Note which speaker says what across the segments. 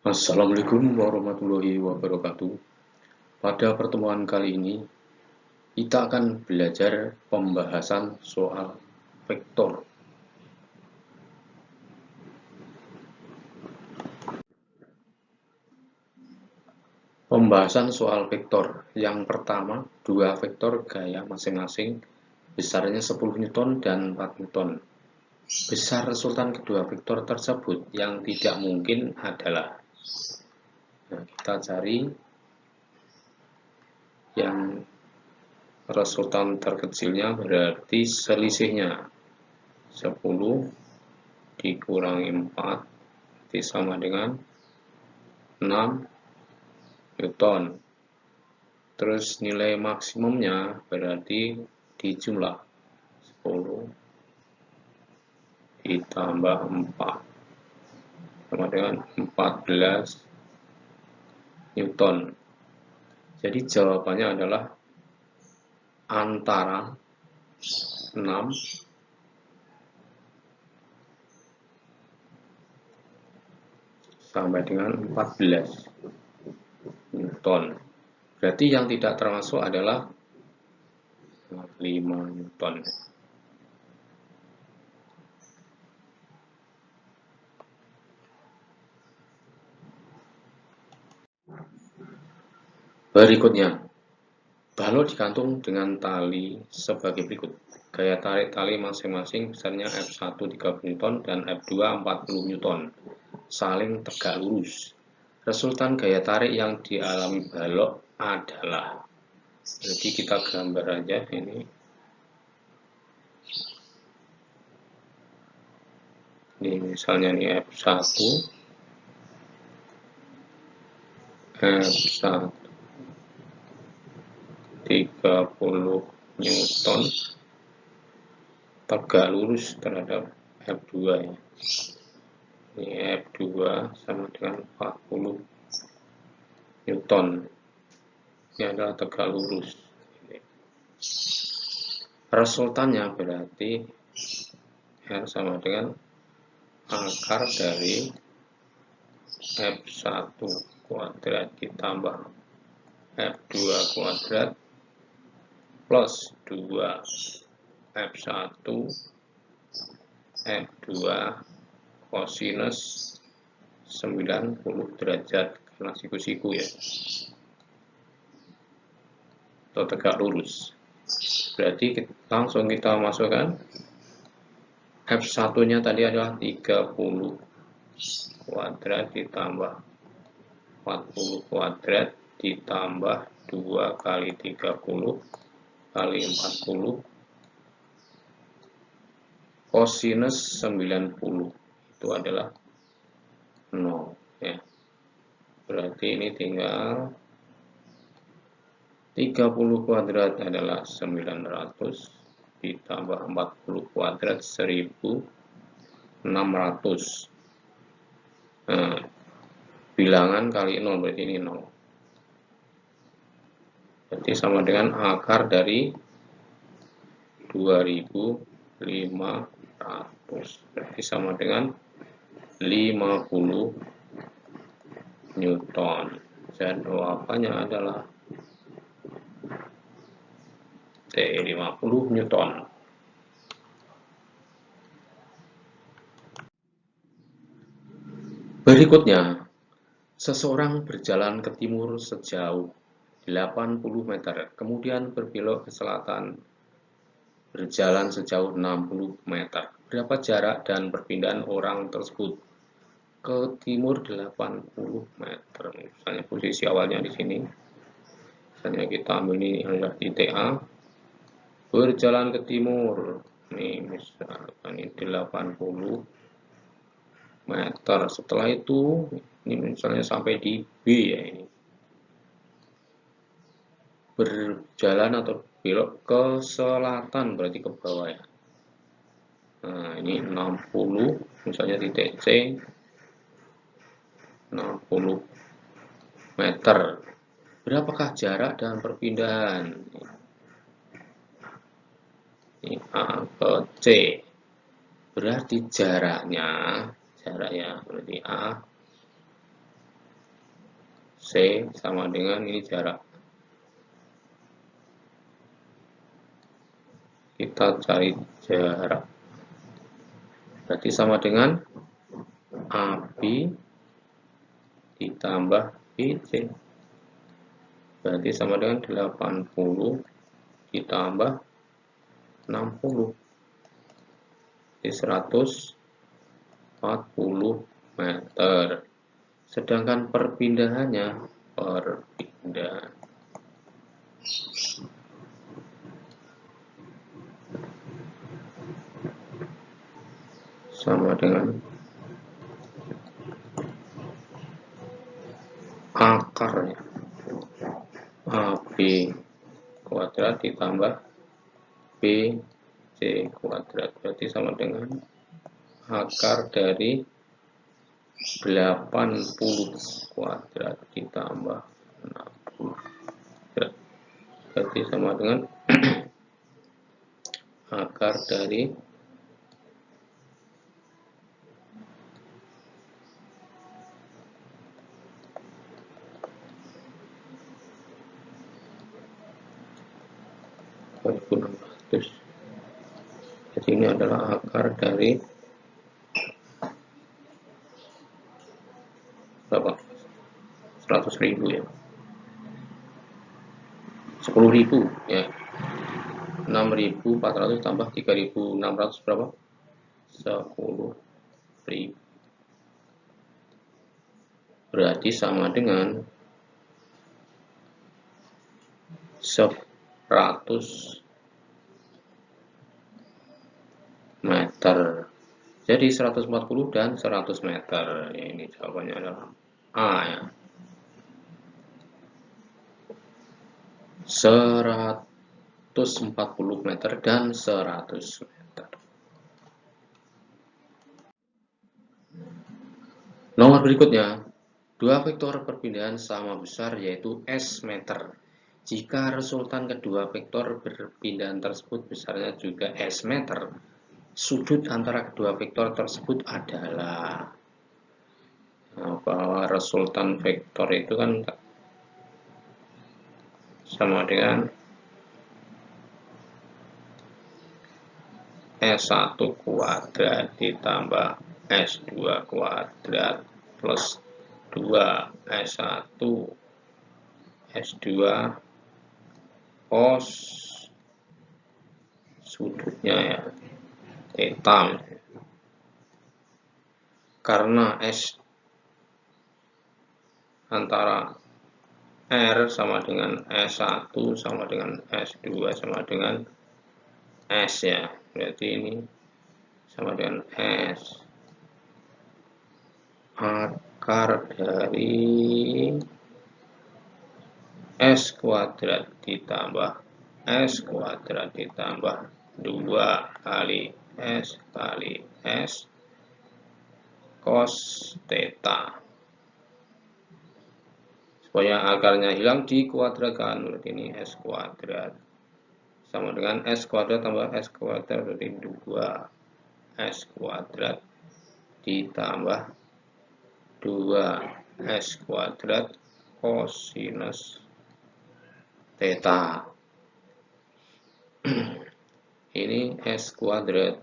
Speaker 1: Assalamualaikum warahmatullahi wabarakatuh. Pada pertemuan kali ini, kita akan belajar pembahasan soal vektor. Pembahasan soal vektor. Yang pertama, dua vektor gaya masing-masing, besarnya 10 Newton dan 4 Newton. Besar resultan kedua vektor tersebut yang tidak mungkin adalah. Nah, kita cari yang resultan terkecilnya, berarti selisihnya 10 dikurangi 4 berarti sama dengan 6 Newton. Terus nilai maksimumnya berarti dijumlah 10 ditambah 4 sama dengan 14 Newton. Jadi jawabannya adalah antara 6 sampai dengan 14 Newton. Berarti yang tidak termasuk adalah 5 Newton. Berikutnya, balok digantung dengan tali sebagai berikut. Gaya tarik tali masing-masing besarnya F1 30 Newton dan F2 40 Newton. Saling tegak lurus. Resultan gaya tarik yang dialami balok adalah, jadi kita gambar aja ini. Ini misalnya ini F1 30 Newton tegak lurus terhadap F2 ya. Ini F2 sama dengan 40 Newton. Ini adalah tegak lurus. Resultannya berarti R sama dengan akar dari F1 kuadrat ditambah F2 kuadrat plus 2 F1 F2 kosinus 90 derajat karena siku-siku ya, atau tegak lurus. Berarti langsung kita masukkan F1 nya tadi adalah 30 kuadrat ditambah 40 kuadrat ditambah 2 kali 30 kali 40 kosinus 90 itu adalah 0 ya. Berarti ini tinggal 30 kuadrat adalah 900 ditambah 40 kuadrat 1600. Nah, bilangan kali 0 berarti ini 0. Berarti sama dengan akar dari 2500. Berarti sama dengan 50 Newton. Jawabannya adalah T50 Newton. Berikutnya, seseorang berjalan ke timur sejauh 80 meter, kemudian berbelok ke selatan berjalan sejauh 60 meter. Berapa jarak dan perpindahan orang tersebut? Ke timur 80 meter. Misalnya posisi awalnya di sini. Misalnya kita ambil ini adalah titik A. Berjalan ke timur. Ini misalkan ini 80 meter. Setelah itu ini misalnya sampai di B ya ini. Berjalan atau belok ke selatan berarti ke bawah ya. Nah, ini 60 misalnya titik C 60 meter. Berapakah jarak dan perpindahan? Ini A ke C. Berarti jaraknya berarti A C sama dengan ini jarak. Kita cari jarak. Berarti sama dengan AB ditambah BC. Berarti sama dengan 80 ditambah 60. Jadi 140 meter. Sedangkan perpindahannya sama dengan akarnya AB kuadrat ditambah BC kuadrat. Berarti sama dengan akar dari 80 kuadrat ditambah 60 kuadrat. Berarti sama dengan akar dari 1600. Jadi ini adalah akar dari berapa? 100.000 ya. 10.000 ya. 6.400 tambah 3.600 berapa? 10.000. Berarti sama dengan 100 meter. Jadi 140 dan 100 meter. Ini jawabannya adalah A ya. 140 meter dan 100 meter. Nomor berikutnya, dua vektor perpindahan sama besar yaitu S meter. Jika resultan kedua vektor perpindahan tersebut besarnya juga S meter, sudut antara kedua vektor tersebut adalah bahwa resultan vektor itu kan sama dengan S1 kuadrat ditambah S2 kuadrat plus 2 S1 S2 cos sudutnya ya theta. Karena S antara R sama dengan S1 sama dengan S2 sama dengan S ya. Berarti ini sama dengan S. Akar dari S kuadrat ditambah S kuadrat ditambah 2 kali S kali S cos theta. Supaya akarnya hilang dikuadratkan, berarti ini S kuadrat sama dengan S kuadrat tambah S kuadrat, berarti 2 S kuadrat ditambah 2 S kuadrat kosinus theta. Ini S kuadrat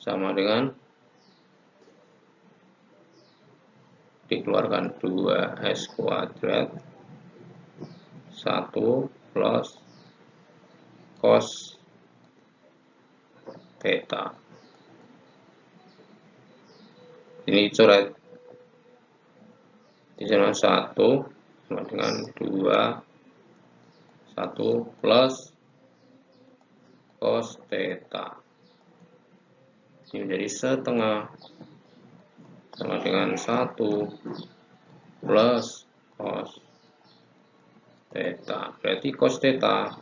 Speaker 1: sama dengan dikeluarkan 2 S kuadrat 1 plus cos theta. Ini coret di sana 1 sama dengan 2 1 plus cos theta. Ini menjadi setengah sama dengan 1 plus cos theta. Berarti cos theta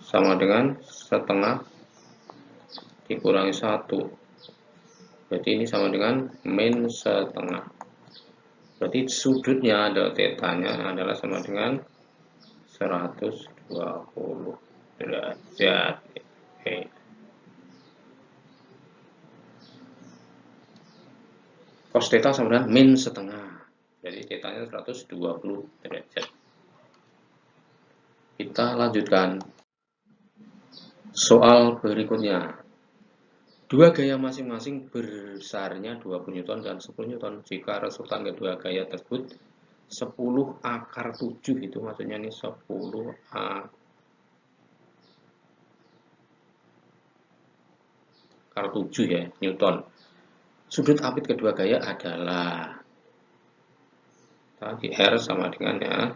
Speaker 1: sama dengan setengah dikurangi 1. Berarti ini sama dengan min setengah. Berarti sudutnya adalah tetanya adalah sama dengan 120 derajat. Oke. Cos theta sama dengan min setengah. Jadi theta-nya 120 derajat. Kita lanjutkan. Soal berikutnya. Dua gaya masing-masing besarnya 20 Newton dan 10 Newton. Jika resultan kedua gaya tersebut 10 akar 7, itu maksudnya ini 10 akar 7 ya, Newton. Sudut apit kedua gaya adalah tadi R sama dengan ya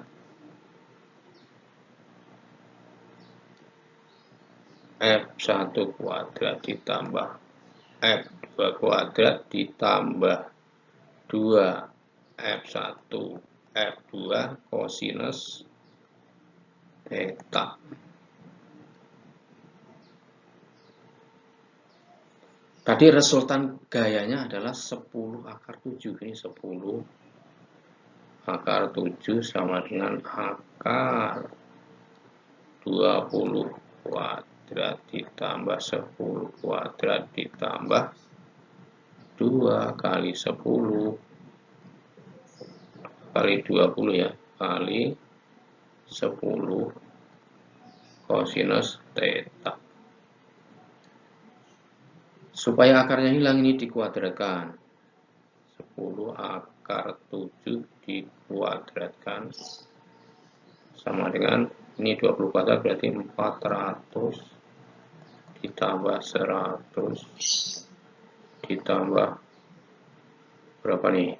Speaker 1: F1 kuadrat ditambah F2 kuadrat ditambah 2 F1 F2 kosinus theta. Tadi resultan gayanya adalah 10 akar 7. Ini 10 akar 7 sama dengan akar 20 kuadrat ditambah 10 kuadrat ditambah 2 kali 10 kali 20 ya, kali 10 kosinus theta. Supaya akarnya hilang, ini dikuadratkan. 10 akar 7 dikuadratkan sama dengan, ini 20 kuadrat berarti 400 ditambah 100 ditambah berapa nih?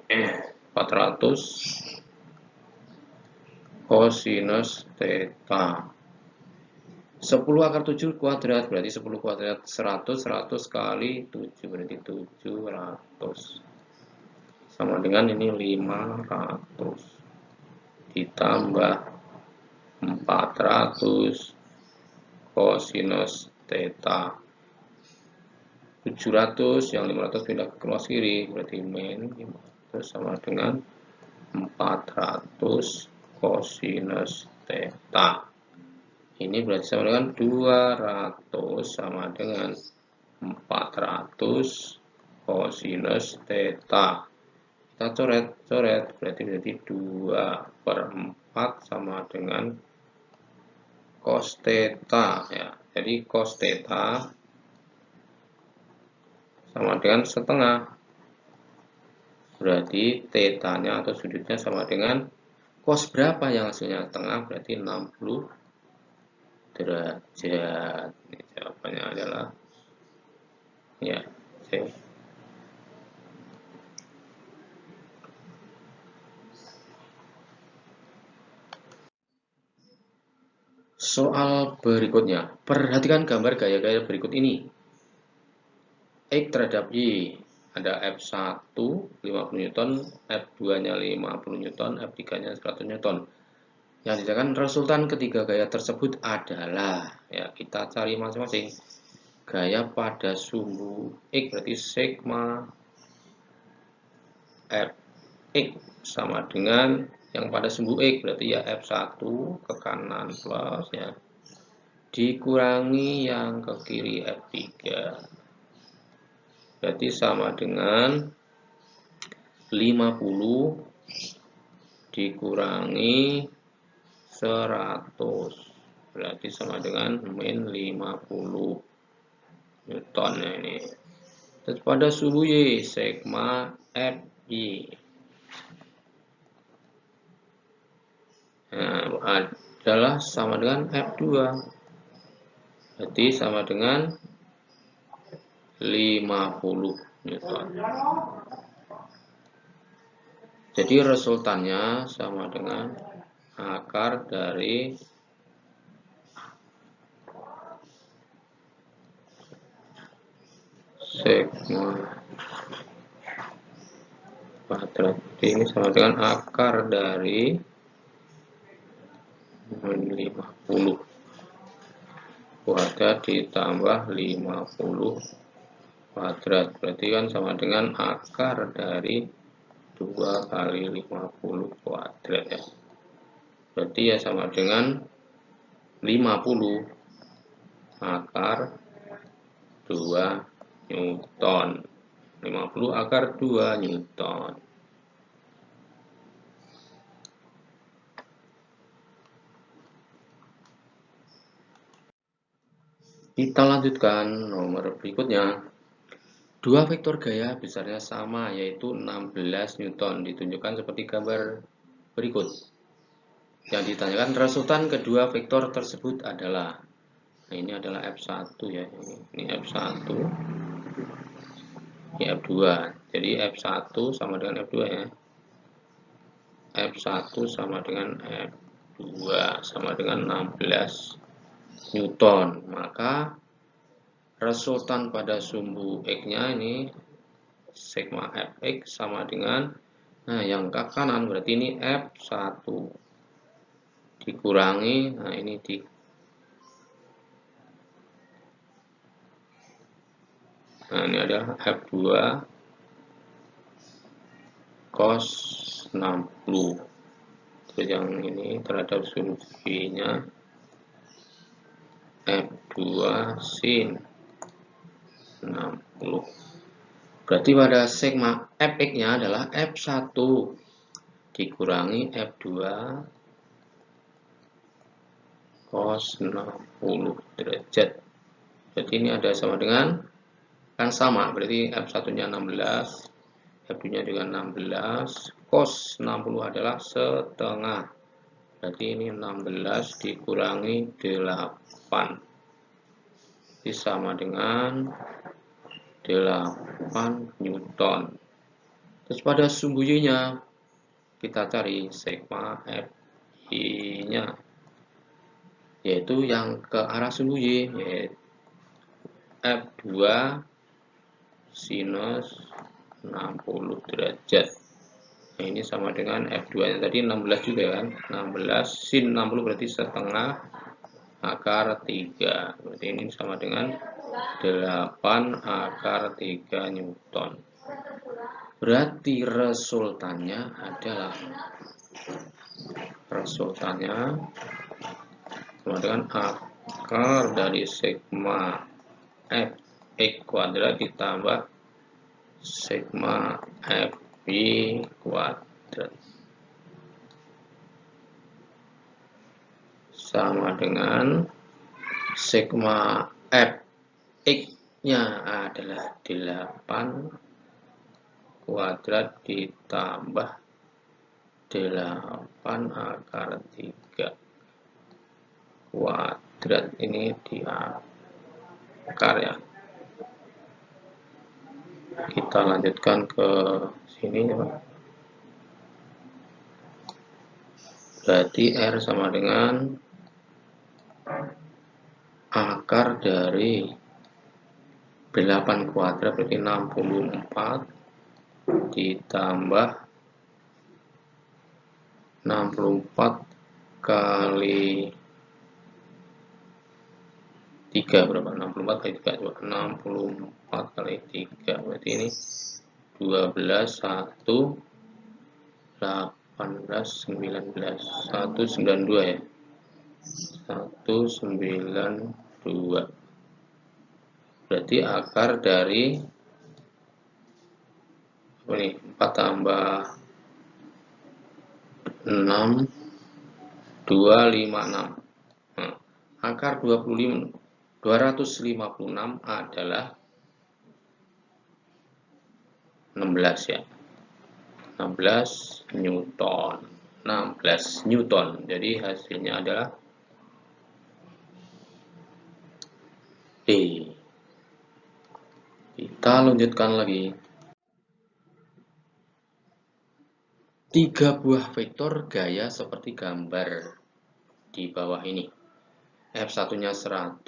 Speaker 1: 400 kosinus theta. 10 akar 7 kuadrat berarti 10 kuadrat 100, 100 kali 7 berarti 700 sama dengan ini 500 ditambah 400 kosinus theta. 700 yang 500 pindah ke keluar kiri berarti min 500 sama dengan 400 kosinus theta. Ini berarti sama dengan 200 sama dengan 400 kosinus theta. Kita coret berarti 2/4 sama dengan cos theta ya. Jadi cos theta sama dengan setengah. Berarti theta-nya atau sudutnya sama dengan cos berapa yang hasilnya setengah, berarti 60 derajat. Ini jawabannya adalah ya C. Soal berikutnya, perhatikan gambar gaya-gaya berikut ini. X terhadap Y, ada F1 50 Newton, F2-nya 50 Newton, F3-nya 100 Newton. Yang dikatakan resultan ketiga gaya tersebut adalah, ya kita cari masing-masing. Gaya pada sumbu X berarti sigma Fx sama dengan yang pada sumbu X berarti ya F1 ke kanan plus ya dikurangi yang ke kiri F3 berarti sama dengan 50 dikurangi 100 berarti sama dengan min 50 Newton ya ini. Terus pada sumbu Y sigma Fy adalah sama dengan F2 berarti sama dengan 50 Newton. Jadi resultannya sama dengan akar dari sigma kuadrat. Ini sama dengan akar dari 50 kuadrat ditambah 50 kuadrat. Berarti kan sama dengan akar dari 2 kali 50 kuadrat ya. Berarti ya sama dengan 50 akar 2 Newton. 50 akar 2 Newton. Kita lanjutkan nomor berikutnya. Dua vektor gaya besarnya sama, yaitu 16 Newton, ditunjukkan seperti gambar berikut. Yang ditanyakan resultan kedua vektor tersebut adalah, nah ini adalah F1 ya, ini F1, ini F2. Jadi F1 sama dengan F2 ya. F1 sama dengan F2 sama dengan 16 Newton. Maka resultan pada sumbu X-nya ini sigma Fx sama dengan, nah yang ke kanan berarti ini F1 dikurangi, nah ini nah ini adalah F2 cos 60. Terus yang ini terhadap sumbu V-nya F2 sin 60. Berarti pada sigma Fx-nya adalah F1 dikurangi F2 cos 60 derajat. Berarti ini ada sama dengan, kan sama, berarti F1-nya 16, F2-nya juga 16, cos 60 adalah setengah. Berarti ini 16 dikurangi 8. Ini sama dengan 8 Newton. Terus pada sumbu Y-nya kita cari sigma Fi-nya, yaitu yang ke arah sumbu Y, yaitu F2 sinus 60 derajat. Nah, ini sama dengan F2-nya tadi 16 juga kan, 16 sin 60 berarti setengah akar 3. Berarti ini sama dengan 8 akar 3 Newton. Berarti resultannya adalah, sama dengan akar dari sigma Fx kuadrat ditambah sigma Fy kuadrat sama dengan sigma Fx-nya adalah 8 kuadrat ditambah 8 akar 3 kuadrat, ini di akar ya. Kita lanjutkan ke sini ya Pak. Berarti R sama dengan akar dari 8 kuadrat berarti 64 ditambah 64 kali 3 berapa? 64 kali 3 coba. 64 kali 3 berarti ini 12 1 18 19 192 ya. 192. Berarti akar dari apa nih? 4 tambah 6 256. Nah, akar 256 adalah 16 ya. 16 Newton. 16 Newton. Jadi hasilnya adalah D. Kita lanjutkan lagi. 3 buah vektor gaya seperti gambar di bawah ini. F1-nya 100,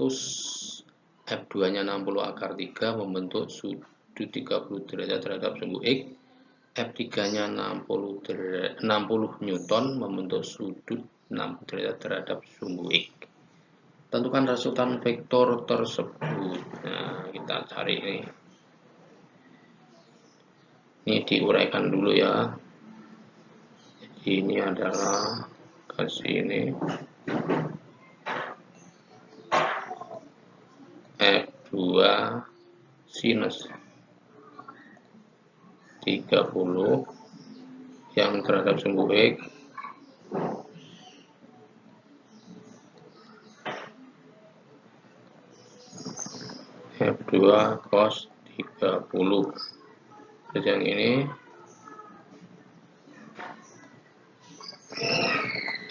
Speaker 1: F2-nya 60 akar 3 membentuk sudut 30 derajat terhadap sumbu X. F3-nya 60 Newton membentuk sudut 60 derajat terhadap sumbu X. Tentukan resultan vektor tersebut. Nah, kita cari ini. Ini diuraikan dulu ya. Jadi ini adalah ke sini F2 sinus 30 yang terhadap sumbu X F2 cos 30. Terus yang ini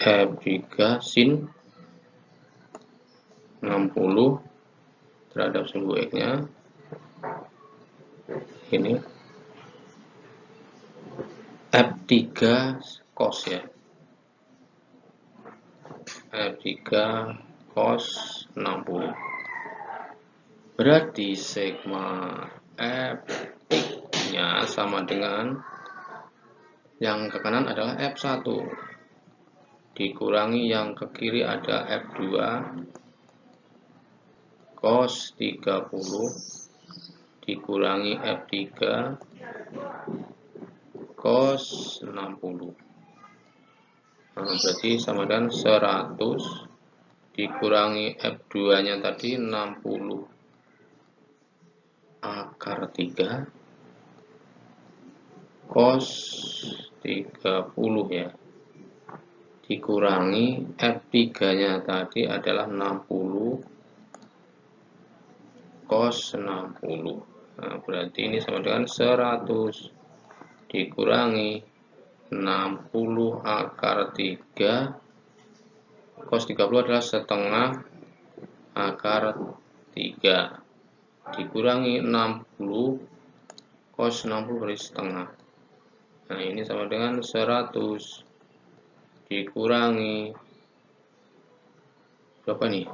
Speaker 1: F3 sin 60 terhadap sumbu X nya ini F3 cos ya, F3 cos 60. Berarti sigma F nya sama dengan yang ke kanan adalah F1 dikurangi yang ke kiri ada F2 cos 30 dikurangi F3 cos 60. Nah, berarti sama dengan 100 dikurangi F2 nya tadi 60 akar 3 cos 30 ya, dikurangi F3 nya tadi adalah 60 cos 60. Nah, berarti ini sama dengan 100 dikurangi 60 akar 3 cos 30 adalah setengah akar 3 dikurangi 60 cos 60 berarti setengah. Nah, ini sama dengan 100 dikurangi berapa nih?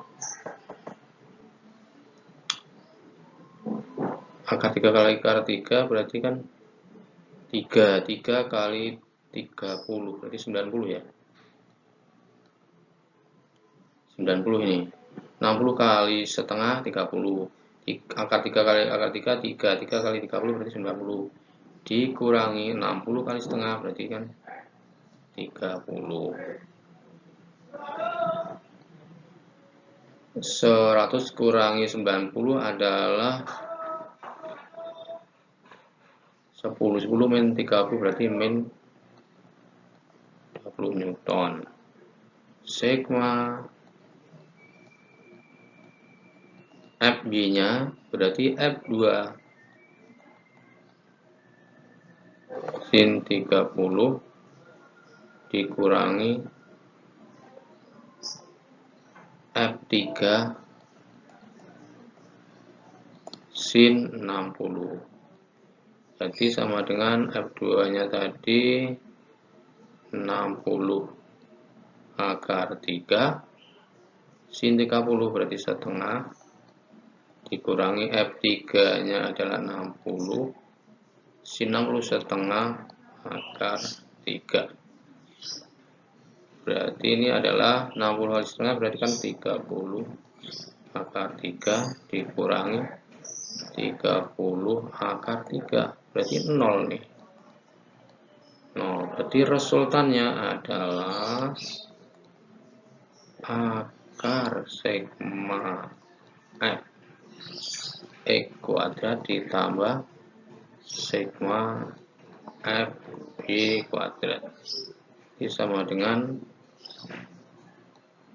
Speaker 1: Akar 3 kali akar 3 berarti kan 3 kali 30 berarti 90 ya. 90 ini. 60 kali setengah 30. Akar 3 kali akar 3 3 kali 30 berarti 90. Dikurangi 60 kali setengah berarti kan 30. 100 kurangi 90 adalah 10 min 30 berarti min 20 Newton. Sigma Fb nya berarti F2 sin 30 dikurangi F3 sin 60. Jadi sama dengan F2 nya tadi 60 akar 3 sin 30 berarti setengah dikurangi F3 nya adalah 60 sin 60 setengah akar 3. Berarti ini adalah 60 kali setengah berarti kan 30 akar 3 dikurangi 30 akar 3 berarti 0 nih. 0. Berarti resultannya adalah akar sigma F X kuadrat ditambah sigma F Y kuadrat. Ini sama dengan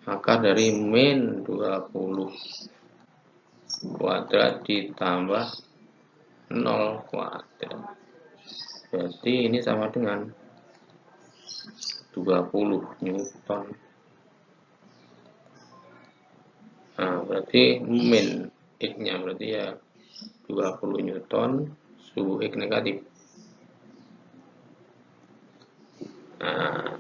Speaker 1: akar dari min 20 kuadrat ditambah 0 kuadrat. Berarti ini sama dengan 20 Newton. Nah, berarti min X-nya berarti ya 20 Newton, suhu X negatif. Nah,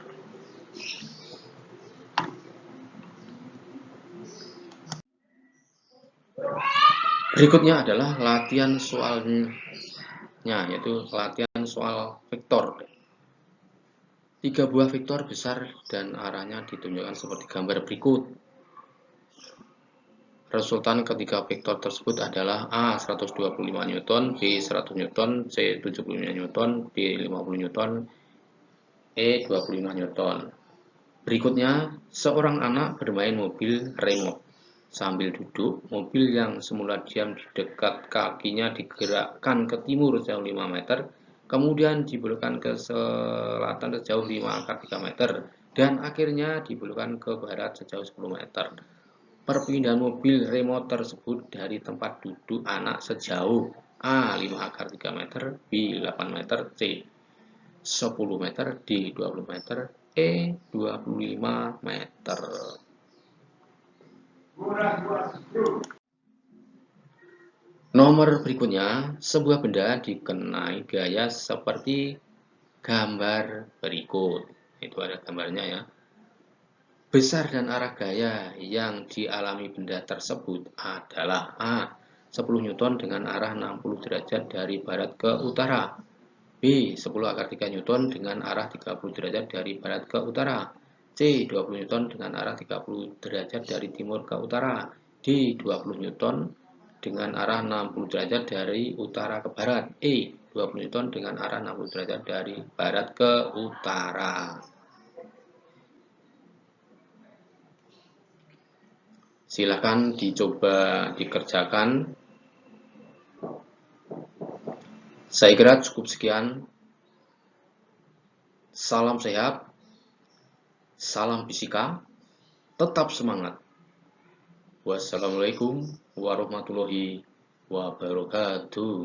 Speaker 1: berikutnya adalah latihan soalnya, yaitu latihan soal vektor. 3 buah vektor besar dan arahnya ditunjukkan seperti gambar berikut. Resultan ketiga vektor tersebut adalah A 125 Newton, B 100 Newton, C 75 Newton, D 50 Newton, E 25 Newton. Berikutnya, seorang anak bermain mobil remote. Sambil duduk, mobil yang semula diam di dekat kakinya digerakkan ke timur sejauh 5 meter kemudian dibelokkan ke selatan sejauh 5 × 3 meter, dan akhirnya dibelokkan ke barat sejauh 10 meter. Perpindahan mobil remote tersebut dari tempat duduk anak sejauh A. 5 × 3 meter, B. 8 meter, C. 10 meter, D. 20 meter, E. 25 meter. Nomor berikutnya, sebuah benda dikenai gaya seperti gambar berikut. Itu ada gambarnya ya. Besar dan arah gaya yang dialami benda tersebut adalah A. 10 Newton dengan arah 60 derajat dari barat ke utara. B. 10 × 3 Newton dengan arah 30 derajat dari barat ke utara. C. 20 Newton dengan arah 30 derajat dari timur ke utara. D. 20 Newton dengan arah 60 derajat dari utara ke barat. E. 20 Newton dengan arah 60 derajat dari barat ke utara. Silakan dicoba dikerjakan. Saya kira cukup sekian. Salam sehat, salam fisika, tetap semangat. Wassalamualaikum warahmatullahi wabarakatuh.